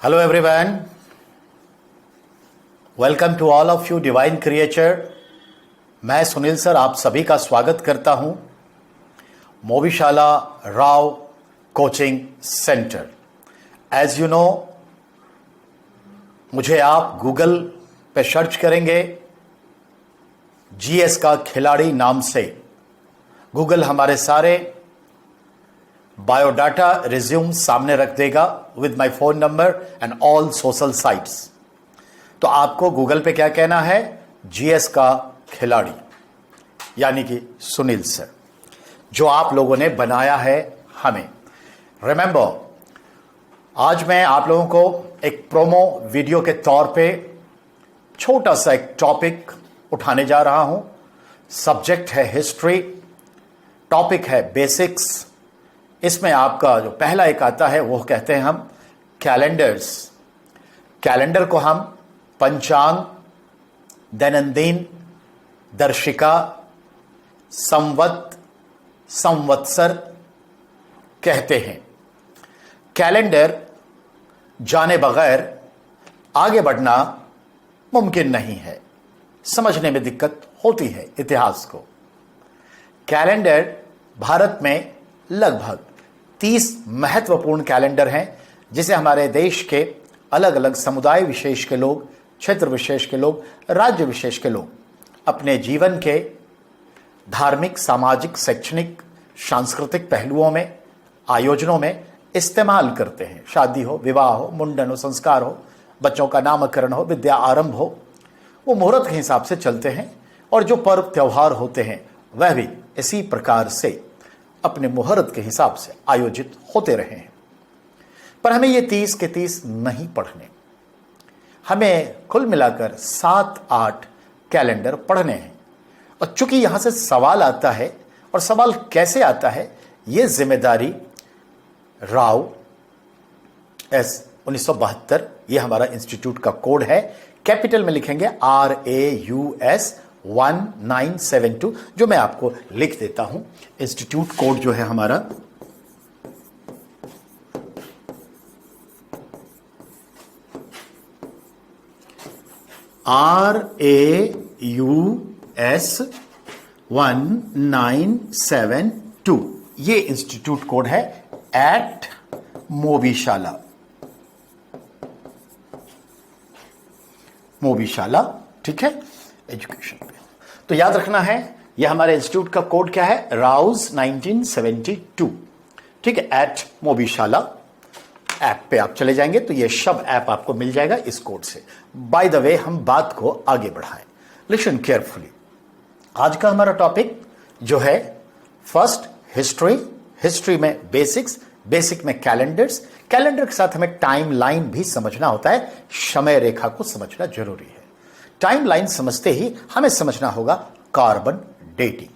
Hello everyone, welcome to all of you divine creature. मैं Sunil sir आप सभी का स्वागत करता हूं मोविशाला Rao coaching centre. As you know, मुझे आप गूगल पे सर्च करेंगे जीएस का खिलाड़ी नाम से। गूगल हमारे सारे बायोडाटा रिज्यूम सामने रख देगा with my phone number and all social sites. तो आपको गूगल पे क्या कहना है? जीएस का खिलाड़ी, यानी कि सुनील सर, जो आप लोगों ने बनाया है हमें। रिमेंबर, आज मैं आप लोगों को एक प्रोमो वीडियो के तौर पे छोटा सा एक टॉपिक उठाने जा रहा हूं। सब्जेक्ट है हिस्ट्री, टॉपिक है बेसिक्स। इसमें आपका जो पहला एक आता है वो कहते हैं हम कैलेंडर्स। कैलेंडर को हम पंचांग, दैनंदिन, दर्शिका, संवत, संवत्सर कहते हैं। कैलेंडर जाने बगैर आगे बढ़ना मुमकिन नहीं है, समझने में दिक्कत होती है इतिहास को। कैलेंडर भारत में लगभग 30 महत्वपूर्ण कैलेंडर हैं, जिसे हमारे देश के अलग अलग समुदाय विशेष के लोग, क्षेत्र विशेष के लोग, राज्य विशेष के लोग अपने जीवन के धार्मिक, सामाजिक, शैक्षणिक, सांस्कृतिक पहलुओं में, आयोजनों में इस्तेमाल करते हैं। शादी हो, विवाह हो, मुंडन हो, संस्कार हो, बच्चों का नामकरण हो, विद्या आरंभ हो, वो मुहूर्त के हिसाब से चलते हैं। और जो पर्व त्योहार होते हैं वह भी इसी प्रकार से अपने मुहूर्त के हिसाब से आयोजित होते रहे हैं। पर हमें ये 30 के 30 नहीं पढ़ने, हमें कुल मिलाकर 7-8 कैलेंडर पढ़ने हैं। और चूंकि यहां से सवाल आता है, और सवाल कैसे आता है, ये जिम्मेदारी राव एस 1972, ये हमारा इंस्टीट्यूट का कोड है। कैपिटल में लिखेंगे RAUS 1972, जो मैं आपको लिख देता हूं। इंस्टीट्यूट कोड जो है हमारा RAUS 1972, ये इंस्टीट्यूट कोड है एट मोविशाला। मोविशाला, ठीक है, एजुकेशन पे। तो याद रखना है, यह हमारे इंस्टीट्यूट का कोड क्या है? राउज 1972, ठीक है, एट मोविशाला। ऐप पे आप चले जाएंगे तो यह शब ऐप आपको मिल जाएगा इस कोड से। बाय द वे, हम बात को आगे बढ़ाएं, लिसन केयरफुली। आज का हमारा टॉपिक जो है फर्स्ट हिस्ट्री, हिस्ट्री में बेसिक्स, बेसिक में कैलेंडर्स, कैलेंडर के साथ हमें टाइम लाइन भी समझना होता है, समय रेखा को समझना जरूरी है। टाइम लाइन समझते ही हमें समझना होगा कार्बन डेटिंग।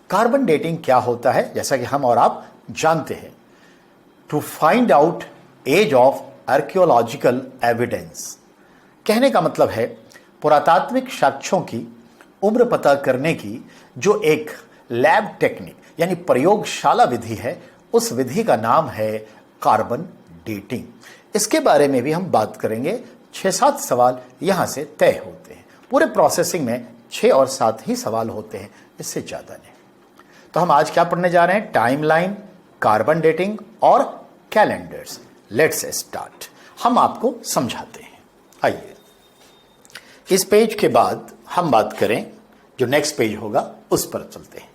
कार्बन डेटिंग क्या होता है? जैसा कि हम और आप जानते हैं, to find out age of archaeological evidence. कहने का मतलब है पुरातात्विक साक्ष्यों की उम्र पता करने की जो एक लैब टेक्निक यानी प्रयोगशाला विधि है, उस विधि का नाम है कार्बन डेटिंग। इसके बारे में भी हम बात करेंगे। 6-7 सवाल यहां से तय होते हैं। पूरे प्रोसेसिंग में 6 और 7 ही सवाल होते हैं, इससे ज्यादा नहीं। तो हम आज क्या पढ़ने जा रहे हैं? टाइमलाइन, कार्बन डेटिंग और कैलेंडर्स। Let's start. हम आपको समझाते हैं। आइए, इस पेज के बाद हम बात करें, जो नेक्स्ट पेज होगा उस पर चलते हैं।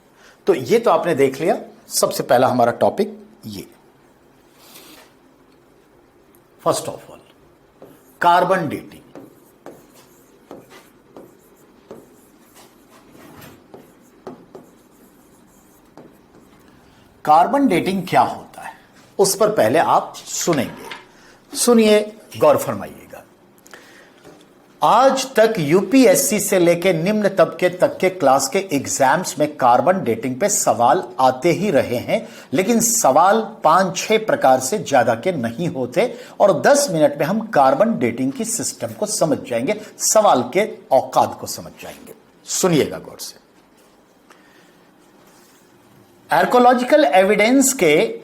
तो ये तो आपने देख लिया, सबसे पहला हमारा टॉपिक ये। First of all, carbon dating. Carbon dating क्या होता है उस पर पहले आप सुनेंगे। सुनिए, गौर फरमाइएगा। आज तक यूपीएससी से लेकर निम्न तबके तक के क्लास के एग्जाम्स में कार्बन डेटिंग पे सवाल आते ही रहे हैं, लेकिन सवाल 5-6 प्रकार से ज्यादा के नहीं होते। और 10 मिनट में हम कार्बन डेटिंग की सिस्टम को समझ जाएंगे, सवाल के औकात को समझ जाएंगे। सुनिएगा गौर से। आर्कोलॉजिकल एविडेंस के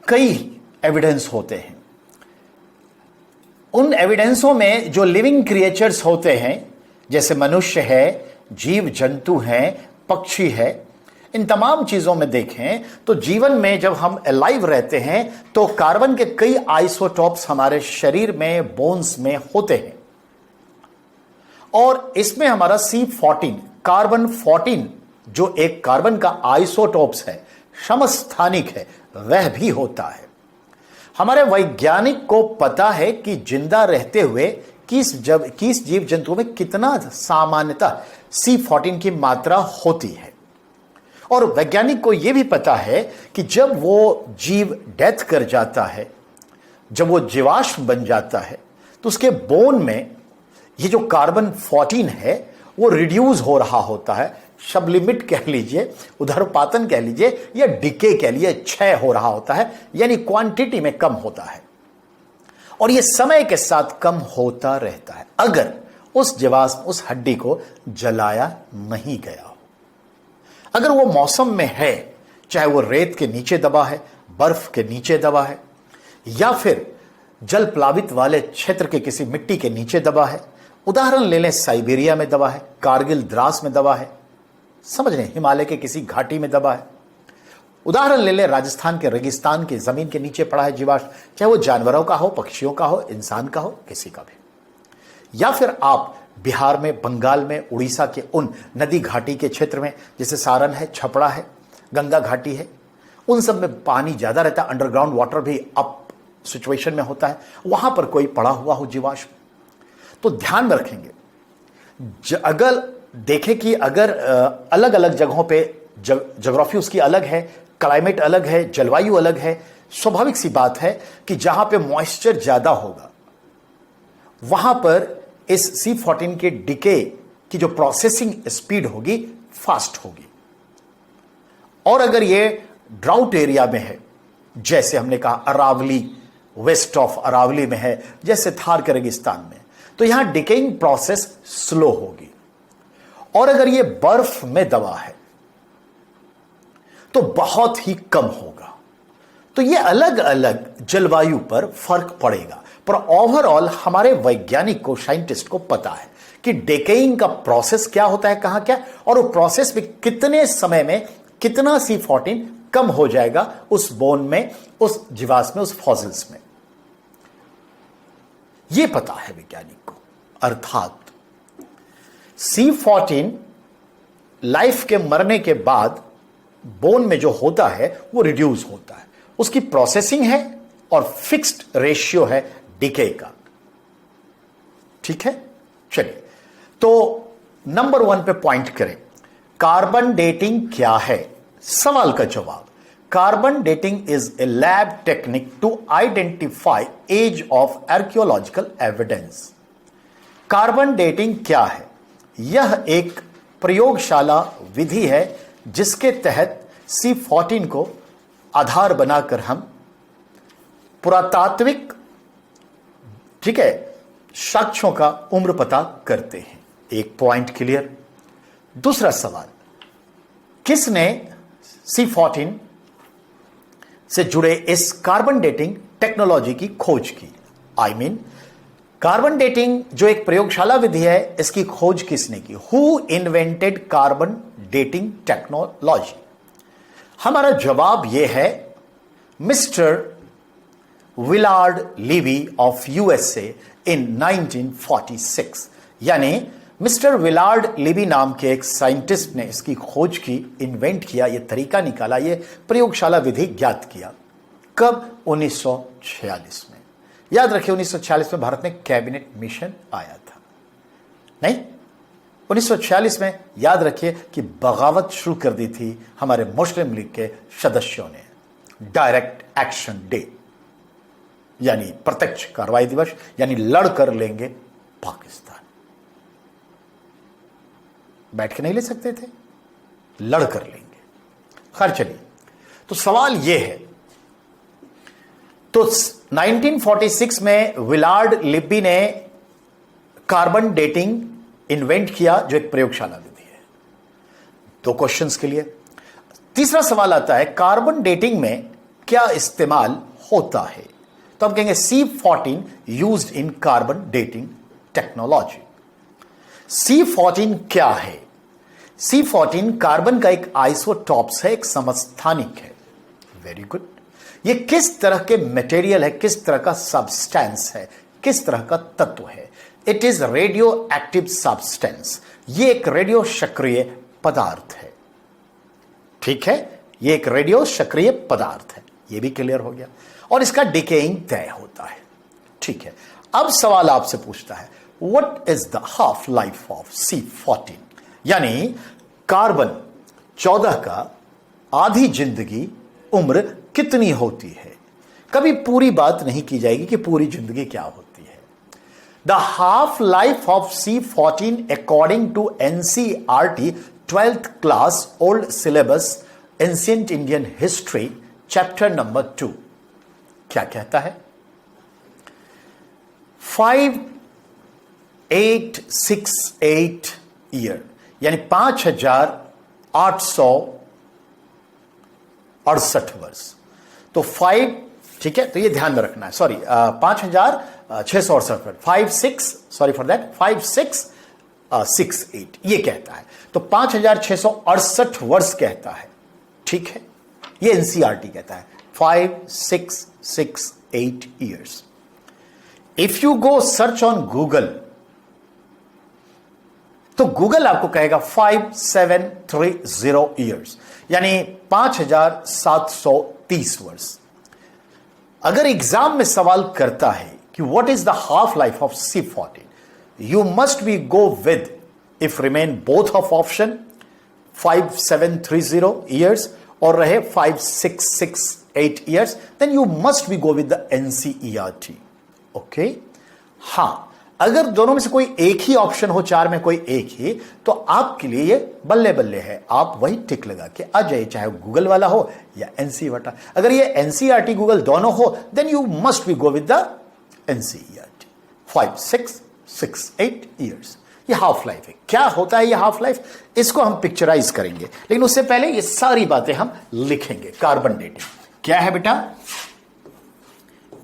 कई एविडेंस होते हैं। उन एविडेंसों में जो लिविंग क्रिएचर्स होते हैं, जैसे मनुष्य है, जीव जंतु हैं, पक्षी है, इन तमाम चीजों में देखें तो जीवन में जब हम अलाइव रहते हैं तो कार्बन के कई आइसोटॉप्स हमारे शरीर में, बोन्स में होते हैं। और इसमें हमारा C14, कार्बन 14, जो एक कार्बन का आइसोटॉप्स है, समस्थानिक है, वह भी होता है। हमारे वैज्ञानिक को पता है कि जिंदा रहते हुए किस जीव जंतु में कितना सामान्यतः C14 की मात्रा होती है। और वैज्ञानिक को यह भी पता है कि जब वो जीव डेथ कर जाता है, जब वो जीवाश्म बन जाता है, तो उसके बोन में ये जो कार्बन 14 है वो रिड्यूस हो रहा होता है, सब्लिमिट कह लीजिए, उधर्पातन कह लीजिए, या डिके कह लीजिए, क्षय हो रहा होता है, यानी क्वांटिटी में कम होता है। और ये समय के साथ कम होता रहता है अगर उस जीवाश्म, उस हड्डी को जलाया नहीं गया हो। अगर वो मौसम में है, चाहे वो रेत के नीचे दबा है, बर्फ के नीचे दबा है, या फिर जल प्लावित वाले क्षेत्र के किसी मिट्टी के नीचे दबा है, उदाहरण ले लें साइबेरिया में दबा है, कारगिल द्रास में दबा है, समझ लें हिमालय के किसी घाटी में दबा है, उदाहरण ले लें राजस्थान के रेगिस्तान की जमीन के नीचे पड़ा है जीवाश्म, चाहे वो जानवरों का हो, पक्षियों का हो, इंसान का हो, किसी का भी। या फिर आप बिहार में, बंगाल में, उड़ीसा के उन नदी घाटी के क्षेत्र में, जैसे सारण है, छपड़ा है, गंगा घाटी है, उन सब में पानी ज्यादा रहता है, अंडरग्राउंड वाटर भी अप सिचुएशन में होता है, वहां पर कोई पड़ा हुआ हो जीवाश्म, तो ध्यान में रखेंगे। अगर देखें कि अगर अलग अलग जगहों पे ज्योग्राफी उसकी अलग है, क्लाइमेट अलग है, जलवायु अलग है, स्वाभाविक सी बात है कि जहां पे मॉइस्चर ज्यादा होगा वहां पर इस C14 के डिके की जो प्रोसेसिंग स्पीड होगी फास्ट होगी। और अगर ये ड्राउट एरिया में है, जैसे हमने कहा अरावली, वेस्ट ऑफ अरावली में है, जैसे थार के रेगिस्तान में, तो यहां डिकेइंग प्रोसेस स्लो होगी। और अगर ये बर्फ में दबा है तो बहुत ही कम होगा। तो ये अलग अलग जलवायु पर फर्क पड़ेगा, पर ओवरऑल हमारे वैज्ञानिक को, साइंटिस्ट को पता है कि डिकेइंग का प्रोसेस क्या होता है, कहां क्या, और वो प्रोसेस में कितने समय में कितना C14 कम हो जाएगा उस बोन में, उस जीवाश्म में, उस फॉसिल्स में। यह पता है वैज्ञानिक को। अर्थात C14 लाइफ के मरने के बाद बोन में जो होता है वो रिड्यूस होता है, उसकी प्रोसेसिंग है और फिक्स्ड रेशियो है डिके का। ठीक है, चलिए तो नंबर 1 पे पॉइंट करें, कार्बन डेटिंग क्या है। सवाल का जवाब, carbon dating is a lab technique to identify age of archaeological evidence. Carbon dating क्या है? यह एक प्रयोगशाला विधि है जिसके तहत C14 को आधार बनाकर हम पुरातात्विक, ठीक है, साक्ष्यों का उम्र पता करते हैं। एक पॉइंट क्लियर। दूसरा सवाल, किसने C14 से जुड़े इस कार्बन डेटिंग टेक्नोलॉजी की खोज की? आई मीन कार्बन डेटिंग जो एक प्रयोगशाला विधि है, इसकी खोज किसने की? Who invented carbon dating technology? हमारा जवाब यह है, mister Willard Libby of USA इन 1946। यानी मिस्टर विलार्ड लिबी नाम के एक साइंटिस्ट ने इसकी खोज की, इन्वेंट किया, यह तरीका निकाला, यह प्रयोगशाला विधि ज्ञात किया। कब? 1946 में। याद रखिए 1946 में भारत में कैबिनेट मिशन आया था। नहीं, 1946 में याद रखिए कि बगावत शुरू कर दी थी हमारे मुस्लिम लीग के सदस्यों ने। डायरेक्ट एक्शन डे यानी प्रत्यक्ष कार्रवाई दिवस, यानी लड़ कर लेंगे पाकिस्तान। बैठ के नहीं ले सकते थे, लड़ कर लेंगे। खैर चलिए, तो सवाल यह है, तो 1946 में विलार्ड लिबी ने कार्बन डेटिंग इन्वेंट किया, जो एक प्रयोगशाला विधि है। 2 क्वेश्चंस के लिए। तीसरा सवाल आता है, कार्बन डेटिंग में क्या इस्तेमाल होता है? तो तो हम कहेंगे C14 used in carbon dating technology. C14 क्या है? C14 कार्बन का एक आइसोटॉप्स है, एक समस्थानिक है। Very good. ये किस तरह के मटेरियल है, किस तरह का सब्सटेंस है, किस तरह का तत्व है? It is radio active substance. ये एक रेडियो सक्रिय पदार्थ है। ठीक है, ये एक रेडियो सक्रिय पदार्थ है, ये भी क्लियर हो गया। और इसका डिकेइंग तय होता है। ठीक है, अब सवाल आपसे पूछता है what is the half life of C14, यानी कार्बन 14 का आधी जिंदगी उम्र कितनी होती है? कभी पूरी बात नहीं की जाएगी कि पूरी जिंदगी क्या होती है। The half life of C14 according to NCERT 12th class old syllabus ancient Indian history chapter number 2 क्या कहता है? 5868 ईयर, यानी 5868 वर्ष। तो 5, ठीक है, तो ये ध्यान में रखना है। सॉरी, 5668, 5668 ये कहता है। तो 5668 वर्ष कहता है। ठीक है, ये एनसीईआरटी कहता है 5668 years. If you go search on Google, तो गूगल आपको कहेगा 5730 ईयर्स, यानी 5730 वर्ष। अगर एग्जाम में सवाल करता है कि what is the half life of C14, you must be go with, if remain both of option 5730 years और रहे 5668 years, then you must be go with the NCERT। Okay, हां, अगर दोनों में से कोई एक ही ऑप्शन हो, चार में कोई एक ही, तो आपके लिए ये बल्ले बल्ले है। आप वही टिक लगा के आ जाइए, चाहे गूगल वाला हो या NCERT। अगर ये NCERT गूगल दोनों हो, then you must be go with the NCERT। 5668 years ये हाफ लाइफ है। क्या होता है ये हाफ लाइफ, इसको हम पिक्चराइज करेंगे, लेकिन उससे पहले ये सारी बातें हम लिखेंगे। कार्बन डेटिंग क्या है बेटा?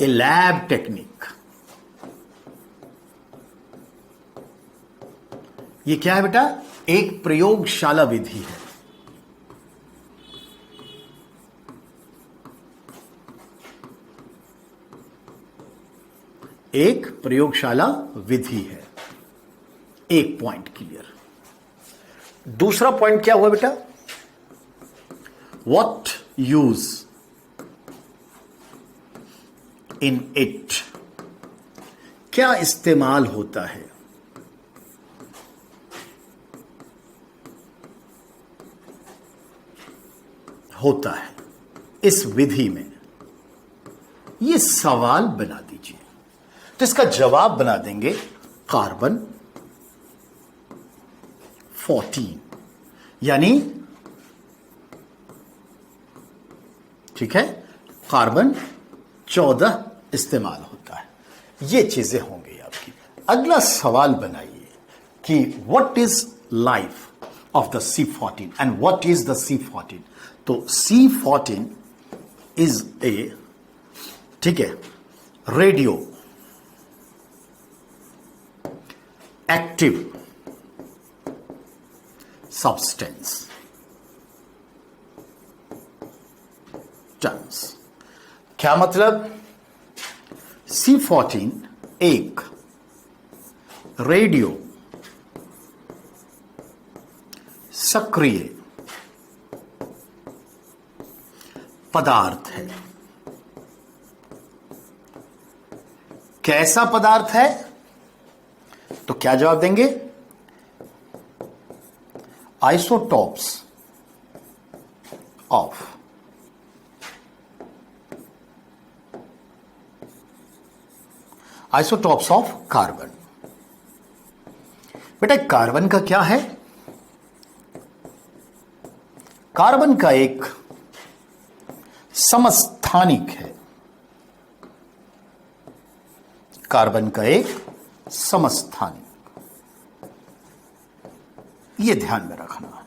ए लैब टेक्निक। ये क्या है बेटा? एक प्रयोगशाला विधि है। एक प्रयोगशाला विधि है। एक पॉइंट क्लियर। दूसरा पॉइंट क्या हुआ बेटा? व्हाट यूज इन इट, क्या इस्तेमाल होता है? होता है इस विधि में। यह सवाल बना दीजिए, तो इसका जवाब बना देंगे कार्बन 14, यानी ठीक है, कार्बन 14 इस्तेमाल होता है। ये चीजें होंगी आपकी। अगला सवाल बनाइए कि what is life of the C14 and what is the C14। तो C14 इज ए, ठीक है, रेडियो एक्टिव सब्सटेंस टर्म्स। क्या मतलब? C14 एक रेडियो सक्रिय पदार्थ है। कैसा पदार्थ है? तो क्या जवाब देंगे? Isotopes of carbon. बेटा कार्बन का क्या है? कार्बन का एक समस्थानिक है। कार्बन का एक समस्थानिक, यह ध्यान में रखना है।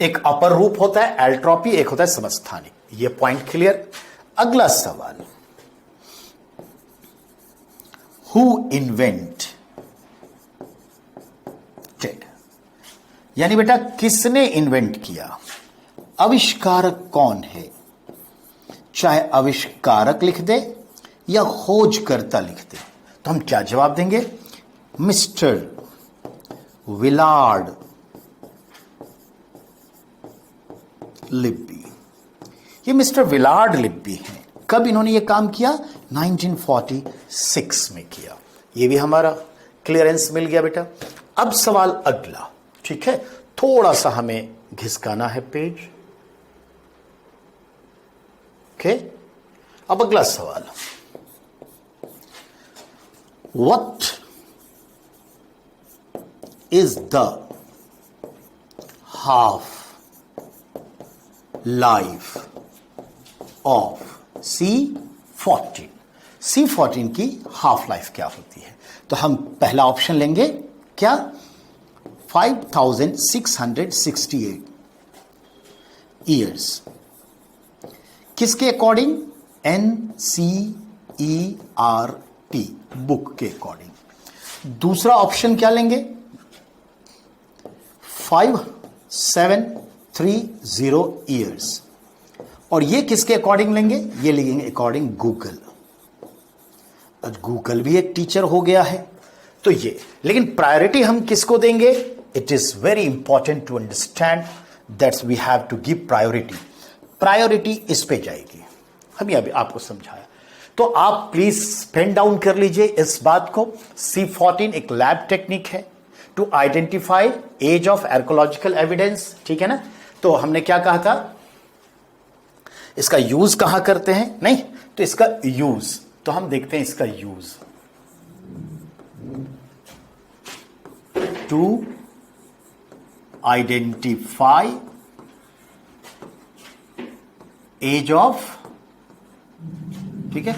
एक अपर रूप होता है एल्ट्रॉपी, एक होता है समस्थानिक। यह पॉइंट क्लियर। अगला सवाल, हु इन्वेंटेड, यानी बेटा किसने इन्वेंट किया, आविष्कारक कौन है। चाहे आविष्कारक लिख दे या खोजकर्ता लिख दे, तो हम क्या जवाब देंगे, मिस्टर विलार्ड लिब्बी। ये मिस्टर विलार्ड लिब्बी हैं। कब इन्होंने ये काम किया, 1946 में किया। ये भी हमारा क्लियरेंस मिल गया बेटा। अब सवाल अगला, ठीक है, थोड़ा सा हमें घिसकाना है पेज। ओके, अब अगला सवाल, what is the half life of C14। C14 की हाफ लाइफ क्या होती है, तो हम पहला ऑप्शन लेंगे, क्या, 5668 ईयर्स। किसके अकॉर्डिंग, NCERT बुक के अकॉर्डिंग। दूसरा ऑप्शन क्या लेंगे, 5730 ईयर्स। और ये किसके अकॉर्डिंग लेंगे, ये लेंगे अकॉर्डिंग गूगल। आज गूगल भी एक टीचर हो गया है, तो ये, लेकिन प्रायोरिटी हम किसको देंगे, it is very important to understand that's we have to give priority. Priority इस पे जाएगी, हम अभी आपको समझाया। तो आप प्लीज पेन डाउन कर लीजिए इस बात को। C14 एक लैब टेक्निक है to identify age of archaeological evidence, ठीक है ना। तो हमने क्या कहा था, इसका यूज कहां करते हैं, नहीं तो इसका यूज, तो हम देखते हैं इसका use, to identify age of, ठीक है,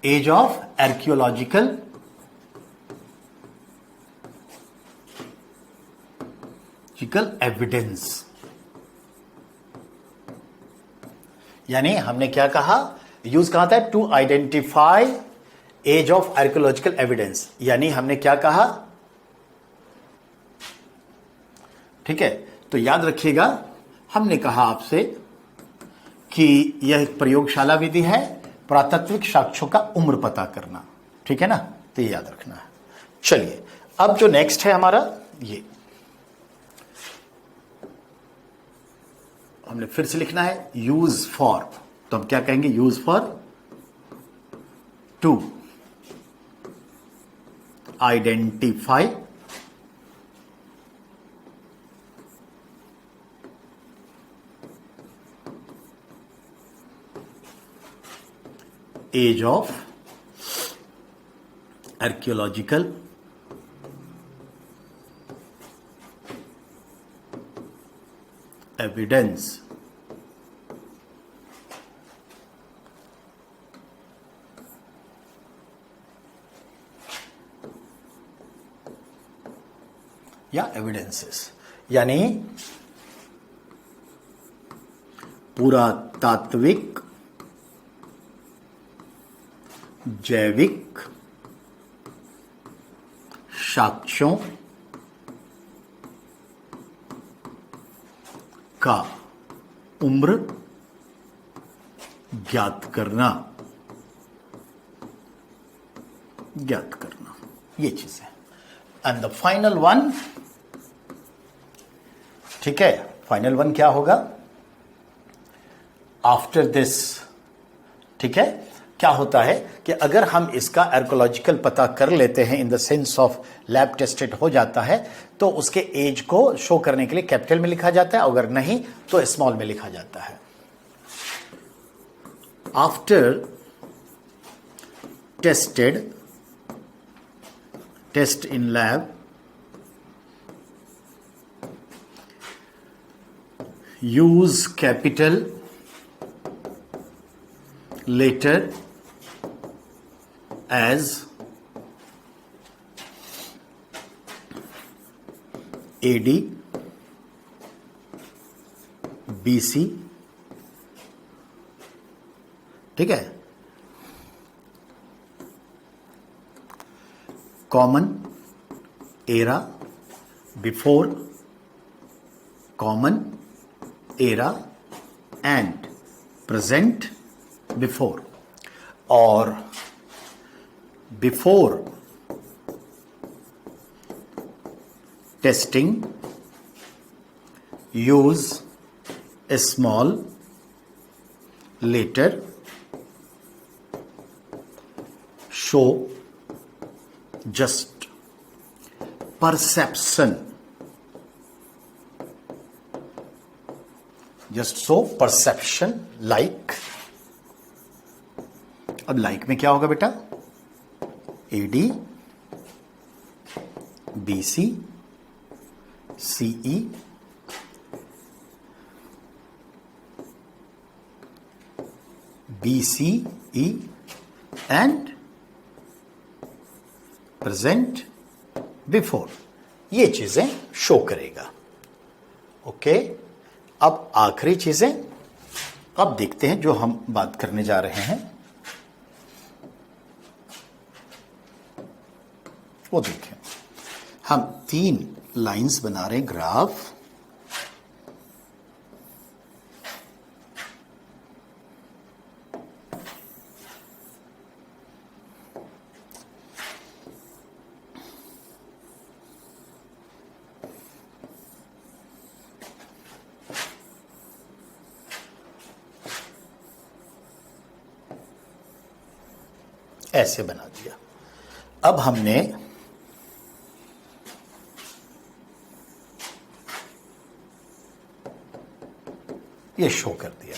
एज ऑफ आर्कियोलॉजिकल एविडेंस। यानी हमने क्या कहा, यूज कहा था, to identify age of archaeological evidence. यानी हमने क्या कहा, ठीक है, तो याद रखिएगा, हमने कहा आपसे कि यह एक प्रयोगशाला विधि है, पुरातात्विक साक्ष्यों का उम्र पता करना, ठीक है ना, तो ये याद रखना है। चलिए, अब जो नेक्स्ट है हमारा, ये हमने फिर से लिखना है, यूज फॉर। तो हम क्या कहेंगे, use for, to identify age of archaeological evidence. या एविडेंसेस, यानी पुरातात्विक, जैविक साक्ष्यों का उम्र ज्ञात करना, ये चीज है। एंड द फाइनल वन, ठीक है, फाइनल वन क्या होगा, आफ्टर दिस, ठीक है, क्या होता है कि अगर हम इसका आर्कियोलॉजिकल पता कर लेते हैं, in the sense of lab tested हो जाता है, तो उसके एज को शो करने के लिए कैपिटल में लिखा जाता है, अगर नहीं तो स्मॉल में लिखा जाता है। After test in lab, use capital later as AD, BC, ठीक है, common era before, common era and present before, और before testing use small, letter show just perception, just so perception like. अब like में क्या होगा बेटा, AD BC CE BCE and present before, ये चीजें शो करेगा। ओके, अब आखिरी चीजें अब देखते हैं जो हम बात करने जा रहे हैं, वो देखें। हम 3 लाइंस बना रहे हैं, ग्राफ, ऐसे बना दिया। अब हमने ये शो कर दिया,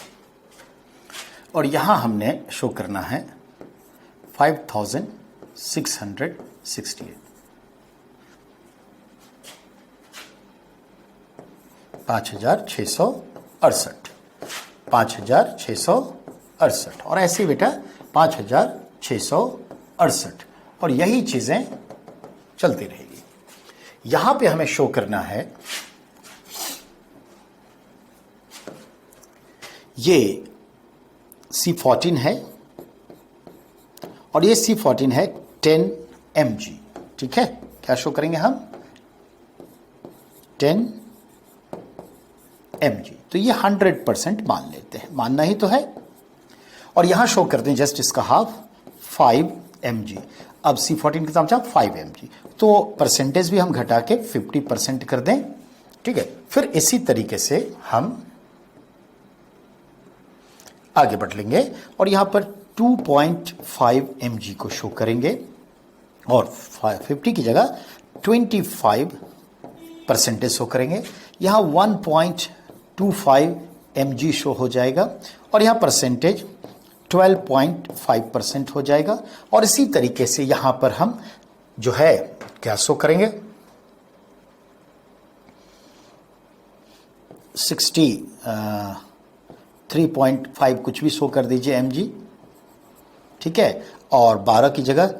और यहां हमने शो करना है 5668, 5668, 5668, और ऐसे बेटा 5668, और यही चीजें चलती रहेगी। यहां पे हमें शो करना है ये C14 है, और ये C14 है 10 mg, ठीक है। क्या शो करेंगे हम, 10 mg, तो ये 100% मान लेते हैं, मानना ही तो है। और यहां शो करते हैं जस्ट इसका हाफ 5 mg। अब C14 के साथ 5 mg, तो परसेंटेज भी हम घटा के 50% कर दें, ठीक है। फिर इसी तरीके से हम आगे बढ़ लेंगे, और यहां पर 2.5 mg को शो करेंगे, और 50 की जगह 25% शो करेंगे। यहां 1.25 mg शो हो जाएगा, और यहां परसेंटेज 12.5% हो जाएगा। और इसी तरीके से यहां पर हम जो है क्या शो करेंगे, 3.5 कुछ भी शो कर दीजिए mg, ठीक है। और 12 की जगह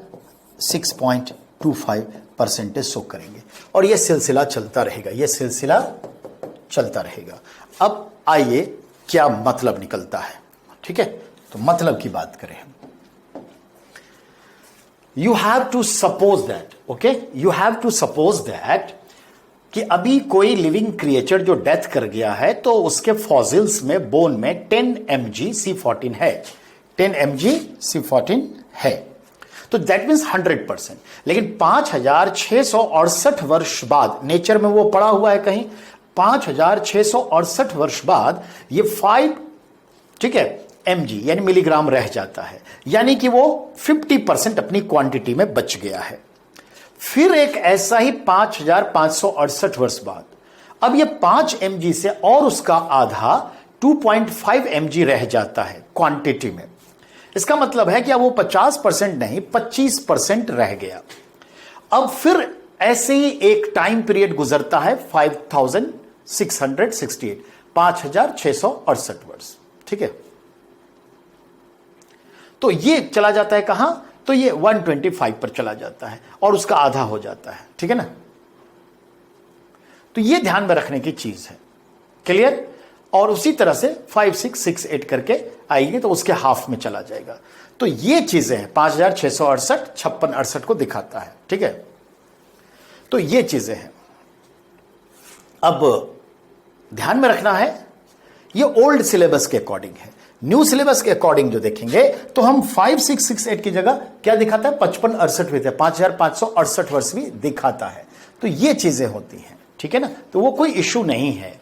6.25% शो करेंगे, और यह सिलसिला चलता रहेगा, यह सिलसिला चलता रहेगा। अब आइए क्या मतलब निकलता है, ठीक है। तो मतलब की बात करें हम, you have to suppose that, okay, you have to suppose that कि अभी कोई लिविंग क्रिएचर जो डेथ कर गया है, तो उसके फॉसिल्स में, बोन में 10 mg C14 है, 10 mg C14 है, तो दैट मीन्स 100%। लेकिन 5668 वर्ष बाद, नेचर में वो पड़ा हुआ है कहीं, 5668 वर्ष बाद ये 5, ठीक है, mg यानी मिलीग्राम रह जाता है, यानी कि वो 50% अपनी क्वांटिटी में बच गया है। फिर एक ऐसा ही 5568 वर्ष बाद, अब ये 5 mg से और उसका आधा 2.5 mg रह जाता है क्वांटिटी में। इसका मतलब है कि अब वो 50% नहीं 25% रह गया। अब फिर ऐसे ही एक टाइम पीरियड गुजरता है 5668, 5668 वर्ष, ठीक है। तो ये चला जाता है कहां, तो ये 125 पर चला जाता है, और उसका आधा हो जाता है, ठीक है ना। तो ये ध्यान में रखने की चीज है, क्लियर। और उसी तरह से 5 6 6 8 करके आएगी तो उसके हाफ में चला जाएगा। तो ये चीजें हैं, 5668 56 68 को दिखाता है, ठीक है। तो ये चीजें हैं। अब ध्यान में रखना है, ये ओल्ड सिलेबस के अकॉर्डिंग है। न्यू सिलेबस के अकॉर्डिंग जो देखेंगे तो हम 5 6 6 8 की जगह क्या दिखाता है, 55 68 भी, 5568 वर्ष भी दिखाता है। तो ये चीजें होती हैं, ठीक है ना। तो वो कोई इश्यू नहीं है।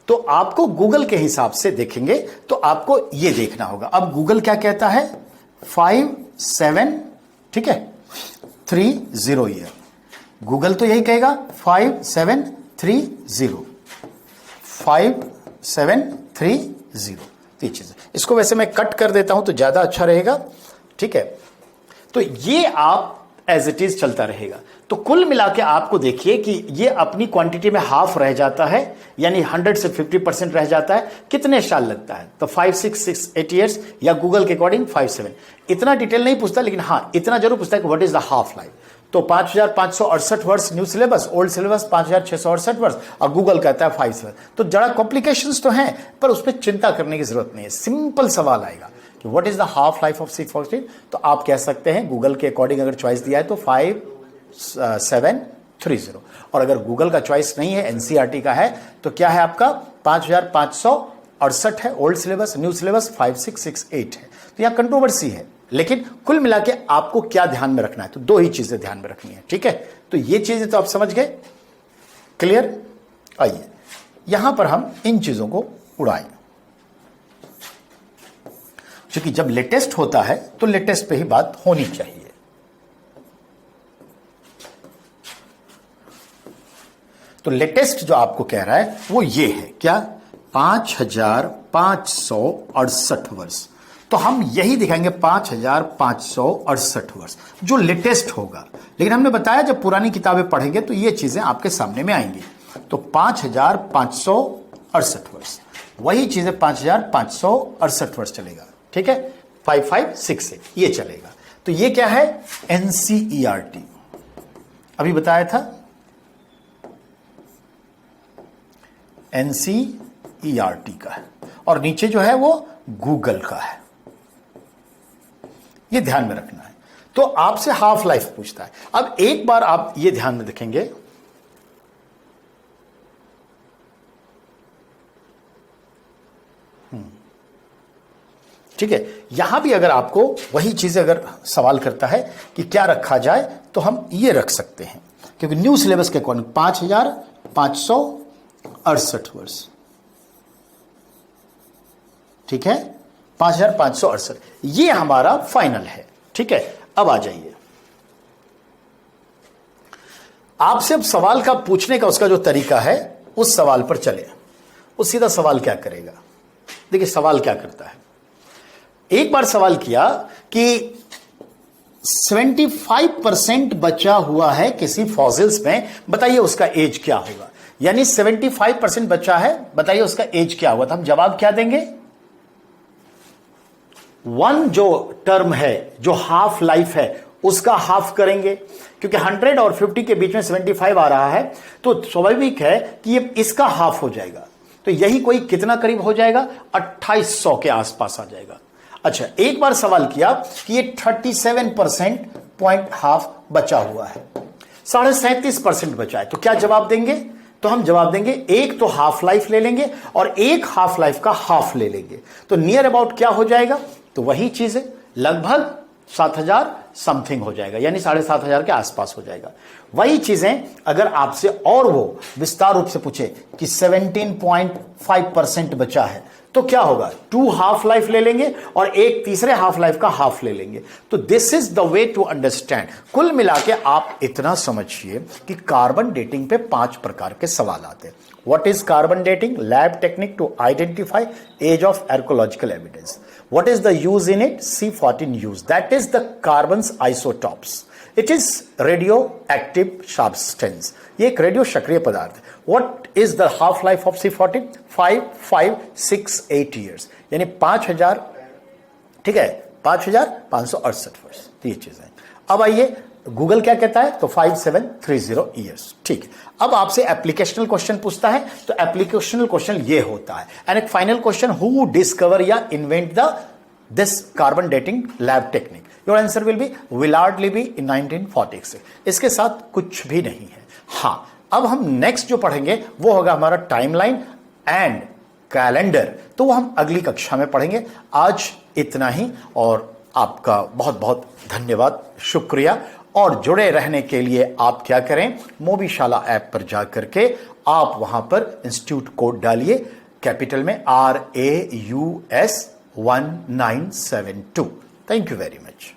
तो आपको गूगल के हिसाब से देखेंगे तो आपको ये देखना होगा। अब गूगल क्या कहता है, 5 7, ठीक है, 3 0 ईयर। गूगल तो यही कहेगा 5 7 3 0, 5 7 3 0। ये चीज, इसको वैसे मैं कट कर देता हूं तो ज्यादा अच्छा रहेगा, ठीक है। तो ये आप एज इट इज चलता रहेगा। तो कुल मिला के आपको देखिए कि ये अपनी क्वांटिटी में हाफ रह जाता है, यानी 100 से 50% रह जाता है। कितने साल लगता है, तो 5 6 6 8 ईयर्स, या गूगल के अकॉर्डिंग 5 7। इतना डिटेल नहीं पूछता, लेकिन हाँ इतना जरूर पूछता है कि what is the half life. तो 5568 वर्ष न्यू सिलेबस, ओल्ड सिलेबस 5668 वर्ष, और गूगल कहता है 5 7। तो जरा कॉम्प्लिकेशंस तो हैं, पर उस पर चिंता करने की जरूरत नहीं है। सिंपल सवाल आएगा कि what is the half life of C14। तो आप कह सकते हैं गूगल के अकॉर्डिंग अगर चॉइस दिया है तो 5 7 3 0, और अगर गूगल का चॉइस नहीं है, NCERT का है, तो क्या है आपका 5568 है ओल्ड सिलेबस, न्यू सिलेबस 5 6 6 8 है। तो यहां कंट्रोवर्सी है, लेकिन कुल मिला के आपको क्या ध्यान में रखना है, तो दो ही चीजें ध्यान में रखनी है, ठीक है। तो ये चीजें तो आप समझ गए, क्लियर। आइए यहां पर हम इन चीजों को उड़ाएं, क्योंकि जब लेटेस्ट होता है तो लेटेस्ट पे ही बात होनी चाहिए। तो लेटेस्ट जो आपको कह रहा है वो ये है, क्या, 5568 वर्ष। तो हम यही दिखाएंगे 5568 वर्ष जो लेटेस्ट होगा। लेकिन हमने बताया जब पुरानी किताबें पढ़ेंगे तो ये चीजें आपके सामने में आएंगी। तो 5568 वर्ष, वही चीजें 5568 वर्ष चलेगा, ठीक है। 5 5 6 6 ये चलेगा। तो ये क्या है, NCERT अभी बताया था, NCERT का है, और नीचे जो है वो गूगल का है। ये ध्यान में रखना है। तो आपसे हाफ लाइफ पूछता है। अब एक बार आप ये ध्यान में रखेंगे, ठीक है। यहां भी अगर आपको वही चीजें अगर सवाल करता है कि क्या रखा जाए, तो हम ये रख सकते हैं, क्योंकि न्यू सिलेबस के अकॉर्डिंग 5568 वर्ष, ठीक है, 5568 ये हमारा फाइनल है, ठीक है। अब आ जाइए, आपसे अब सवाल का पूछने का उसका जो तरीका है, उस सवाल पर चले। वो सीधा सवाल क्या करेगा, देखिए सवाल क्या करता है। एक बार सवाल किया कि 75% बचा हुआ है किसी फॉसिल्स में, बताइए उसका एज क्या होगा। यानी 75% बचा है, बताइए उसका एज क्या होगा। तो हम जवाब क्या देंगे, 1 जो टर्म है, जो हाफ लाइफ है, उसका हाफ करेंगे, क्योंकि 100 और 50 के बीच में 75 आ रहा है, तो स्वाभाविक है कि ये इसका हाफ हो जाएगा। तो यही कोई कितना करीब हो जाएगा, 2800 के आसपास आ जाएगा। अच्छा, एक बार सवाल किया कि ये 37% पॉइंट हाफ बचा हुआ है, 37.5% बचा है, तो क्या जवाब देंगे। तो हम जवाब देंगे, एक तो हाफ लाइफ ले लेंगे और एक हाफ लाइफ का हाफ ले लेंगे। तो नियर अबाउट क्या हो जाएगा, तो वही चीज है, लगभग 7000 समथिंग हो जाएगा, यानी 7500 के आसपास हो जाएगा। वही चीजें अगर आपसे और वो विस्तार रूप से पूछे कि 17.5% बचा है, तो क्या होगा, 2 हाफ लाइफ ले लेंगे और एक तीसरे हाफ लाइफ का हाफ ले लेंगे। तो this is the way to understand. कुल मिला के आप इतना समझिए कि कार्बन डेटिंग पे 5 प्रकार के सवाल आते हैं। What is carbon dating? Lab technique to identify age of archaeological evidence. What is the use in it? C14 use. That is the carbon's isotopes. It is radioactive substance. ये एक radio सक्रिय पदार्थ है। What is the half life of C14? 5 5 6 8 years. यानी 5000, ठीक है, 5568 वर्ष। तो ये चीज है। अब आइए गूगल क्या कहता है? तो 5730 ईयर्स। ठीक है, अब आपसे एप्लीकेशनल क्वेश्चन पूछता है, तो एप्लीकेशनल क्वेश्चन ये होता है। एंड एक फाइनल क्वेश्चन, हु डिस्कवर या invent the this carbon dating lab technique? Your answer will be Willard Libby in 1946। इसके साथ कुछ भी नहीं है। हां, अब हम नेक्स्ट जो पढ़ेंगे वो होगा हमारा टाइमलाइन एंड कैलेंडर, तो वो हम अगली कक्षा में पढ़ेंगे। आज इतना ही, और आपका बहुत बहुत धन्यवाद, शुक्रिया। और जुड़े रहने के लिए आप क्या करें, मोबीशाला ऐप पर जाकर के आप वहां पर इंस्टीट्यूट कोड डालिए, कैपिटल में RAUS 1972। Thank you very much.